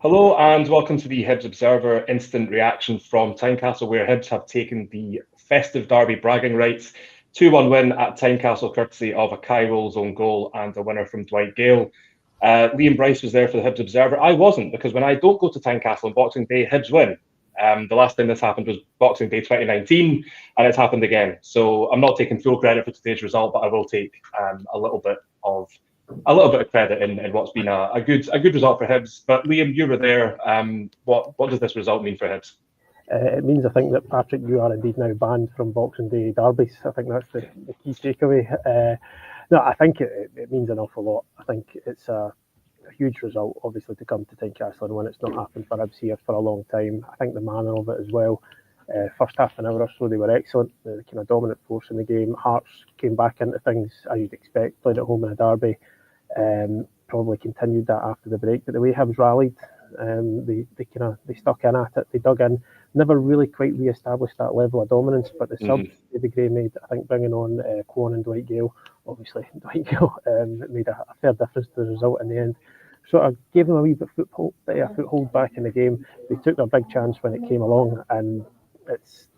Hello and welcome to the Hibs Observer instant reaction from Tynecastle, where Hibs have taken the festive derby bragging rights. 2-1 win at Tynecastle, courtesy of a Kai Rolls own goal and a winner from Dwight Gale. Liam Bryce was there for the Hibs Observer. I wasn't, because when I don't go to Tynecastle on Boxing Day, Hibs win. The last time this happened was Boxing Day 2019, and it's happened again. So I'm not taking full credit for today's result, but I will take a little bit of credit in what's been a good result for Hibs. But Liam, you were there. What does this result mean for Hibs? It means, I think, that Patrick, you are indeed now banned from Boxing Day derbies. I think that's the key takeaway. No, I think it means an awful lot. I think it's a huge result, obviously, to come to Tynecastle and when it's not happened for Hibs here for a long time. I think the manner of it as well. First half an hour or so, they were excellent. The kind of dominant force in the game. Hearts came back into things as you'd expect, played at home in a derby. Probably continued that after the break, but the way Hibs rallied, they stuck in at it, they dug in, never really quite re-established that level of dominance. But the subs David Gray made, I think, bringing on Kwon and Dwight Gale, obviously Dwight Gale made a fair difference to the result in the end. Sort of gave them a wee bit of foothold back in the game. They took their big chance when it came along, and it's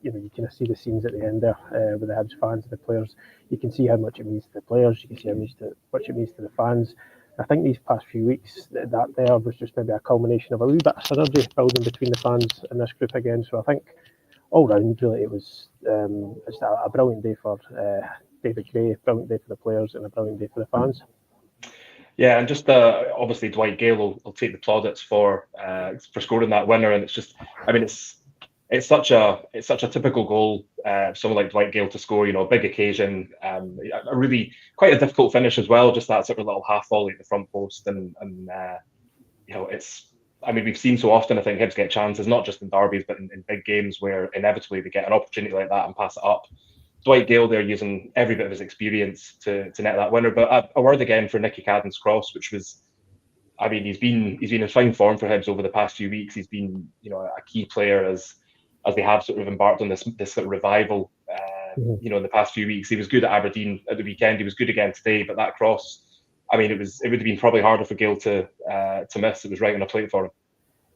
you kind of see the scenes at the end there with the Hibs fans and the players. You can see how much it means to the players. You can see how much it means to the fans. I think these past few weeks that there was just maybe a culmination of a wee bit of synergy building between the fans and this group again. So I think all round really it was just a brilliant day for David Gray, a brilliant day for the players, and a brilliant day for the fans. Yeah, and just obviously Dwight Gale will take the plaudits for scoring that winner, and it's just, I mean, it's such a typical goal. Someone like Dwight Gale to score, a big occasion, a really quite a difficult finish as well. Just that sort of little half volley at the front post, and it's. I mean, we've seen so often. I think Hibs get chances, not just in derbies, but in big games where inevitably they get an opportunity like that and pass it up. Dwight Gale there using every bit of his experience to net that winner. But a word again for Nicky Cadden's cross, which was. I mean, he's been in fine form for Hibs over the past few weeks. He's been, a key player as they have sort of embarked on this sort of revival, in the past few weeks. He was good at Aberdeen at the weekend. He was good again today. But that cross, I mean, it would have been probably harder for Gale to miss. It was right on a plate for him.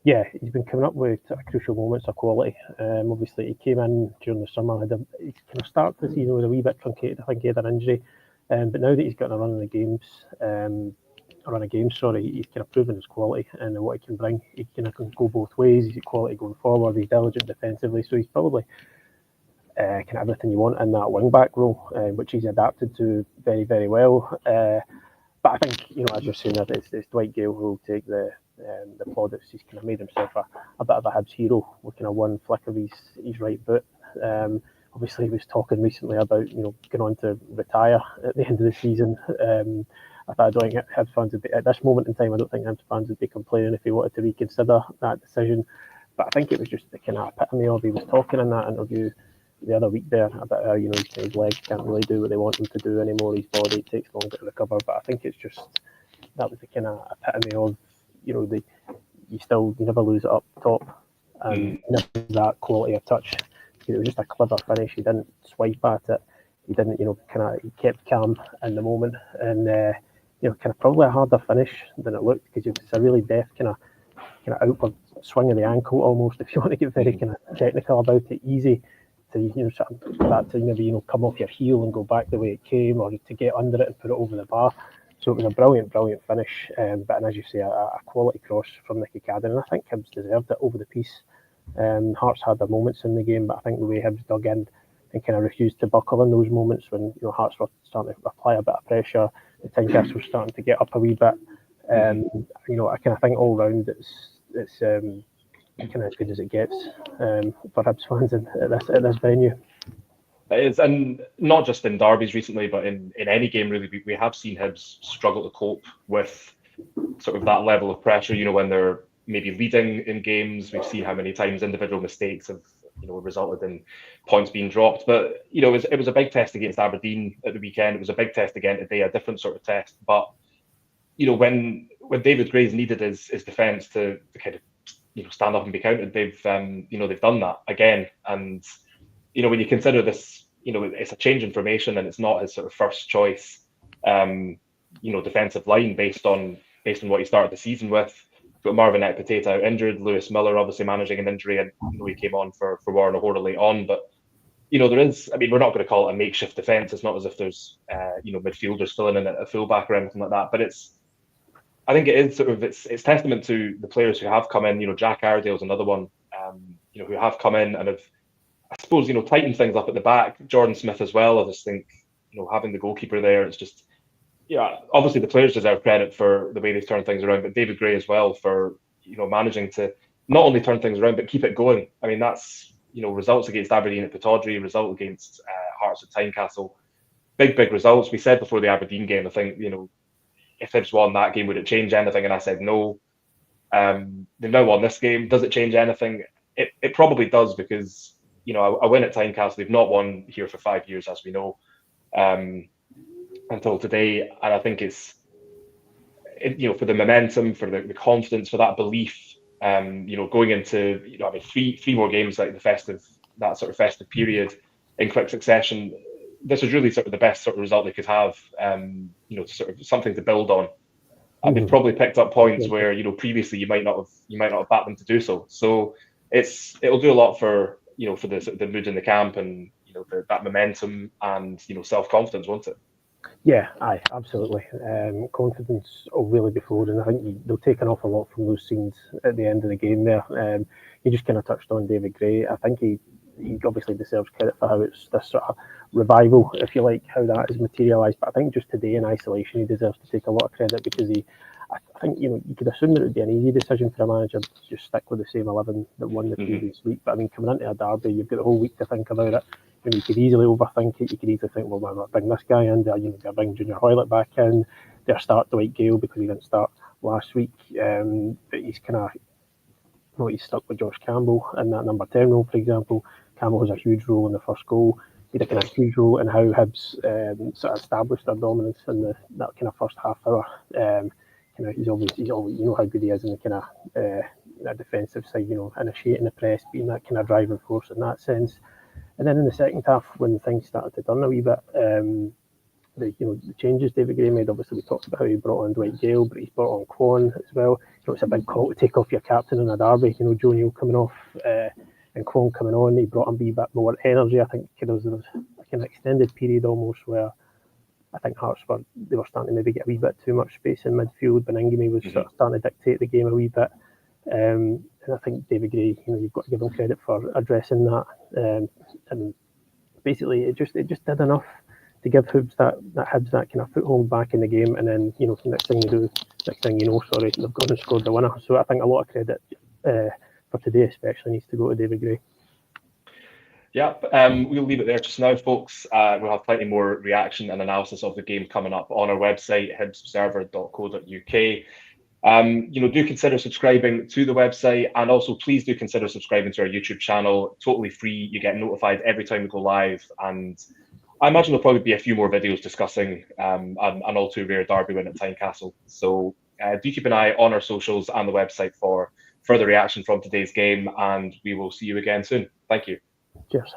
Yeah, he's been coming up with crucial moments of quality. Obviously, he came in during the summer. He kind of started the season with a wee bit truncated. I think he had an injury, but now that he's got a run in the games, he's kind of proven his quality and what he can bring. He can go both ways. He's got quality going forward. He's diligent defensively, so he's probably kind of everything you want in that wing back role, which he's adapted to very, very well. But I think, as you're saying, that it's Dwight Gale who will take the plaudits. He's kind of made himself a bit of a Hibs hero with kind of one flick of his right boot. Obviously, he was talking recently about going on to retire at the end of the season. I don't think Hibs fans would be, at this moment in time, I don't think Hibs fans would be complaining if he wanted to reconsider that decision. But I think it was just the kind of epitome of he was talking in that interview the other week there about how his legs can't really do what they want them to do anymore. His body takes longer to recover. But I think it's just that was the kind of epitome of you never lose it up top, and never that quality of touch. It was just a clever finish. He didn't swipe at it. He didn't, he kept calm in the moment, and kind of probably a harder finish than it looked, because it's a really deft kind of outward swing of the ankle almost. If you want to get very kind of technical about it, easy to sort of that to maybe come off your heel and go back the way it came, or to get under it and put it over the bar. So it was a brilliant finish, but as you say, a quality cross from Nicky Cadden, and I think Hibs deserved it over the piece. Hearts had their moments in the game, but I think the way Hibs dug in and kind of refused to buckle in those moments when Hearts were starting to apply a bit of pressure, the Tynecastle was starting to get up a wee bit. I kind of think all round it's kind of as good as it gets for Hibs fans at this venue. It is, and not just in derbies recently, but in any game really, we have seen Hibs struggle to cope with sort of that level of pressure. When they're maybe leading in games, we've seen how many times individual mistakes have resulted in points being dropped. But it was a big test against Aberdeen at the weekend. It was a big test again today, a different sort of test. But when David Gray's needed his defence to kind of stand up and be counted, they've done that again. And when you consider this, it's a change in formation and it's not his sort of first choice, defensive line based on what he started the season with. got Marvin Ekpiteta out injured, Lewis Miller obviously managing an injury, and he came on for Warren O'Hora late on. But there is. I mean, we're not going to call it a makeshift defence. It's not as if there's midfielders filling in at a fullback or anything like that. But I think it is sort of it's testament to the players who have come in. Jack Iredale's another one. Who have come in and have, I suppose, tightened things up at the back. Jordan Smith as well. I just think having the goalkeeper there, it's just obviously the players deserve credit for the way they've turned things around, but David Gray as well for managing to not only turn things around but keep it going. I mean, that's results against Aberdeen at Pittodrie, result against Hearts at Tynecastle, big results. We said before the Aberdeen game, I think if Hibs won that game, would it change anything? And I said no. They've now won this game. Does it change anything? It probably does, because a win at Tynecastle. They've not won here for 5 years, as we know, until today. And I think it's for the momentum, for the confidence, for that belief. Going into three more games like that sort of festive period in quick succession. This was really sort of the best sort of result they could have. Sort of something to build on. And they've probably picked up points where previously you might not have backed them to do so. So it'll do a lot for for the mood in the camp, and that momentum and self-confidence, won't it? Yeah, aye, absolutely. Confidence will really be flowing, and I think they'll take an awful lot from those scenes at the end of the game there. You just kind of touched on David Gray. I think he obviously deserves credit for how it's this sort of revival, if you like, how that has materialised. But I think just today in isolation, he deserves to take a lot of credit, because I think you could assume that it would be an easy decision for a manager to just stick with the same 11 that won the previous week. But I mean, coming into a derby, you've got the whole week to think about it. You could easily overthink it. You could easily think, well, why not bring this guy in? Do I bring Junior Hoylett back in? Do I start Dwight Gale because he didn't start last week? But he's he's stuck with Josh Campbell in that number 10 role, for example. Campbell has a huge role in the first goal. He had a kind of huge role in how Hibs sort of established their dominance in that kind of first half hour. He's always how good he is in the kind of defensive side. Initiating the press, being that kind of driving force in that sense. And then in the second half, when things started to turn a wee bit, the changes David Gray made. Obviously, we talked about how he brought on Dwight Gale, but he's brought on Kwon as well. It's a big call to take off your captain in a derby. Joe Neal coming off and Kwon coming on. He brought on a wee bit more energy. I think there was a kind of extended period almost where I think Hearts were starting to maybe get a wee bit too much space in midfield. Beningame was sort of starting to dictate the game a wee bit. And I think David Gray, you've got to give him credit for addressing that. And basically, it just did enough to give Hibs that kind of foothold back in the game. And then next thing you know, they've gone and scored the winner. So I think a lot of credit for today, especially, needs to go to David Gray. Yep, we'll leave it there just now, folks. We'll have plenty more reaction and analysis of the game coming up on our website, hibsobserver.co.uk. Do consider subscribing to the website, and also please do consider subscribing to our YouTube channel. Totally free. You get notified every time we go live, and I imagine there'll probably be a few more videos discussing an all too rare derby win at Tynecastle. So do keep an eye on our socials and the website for further reaction from today's game, and we will see you again soon. Thank you. Cheers.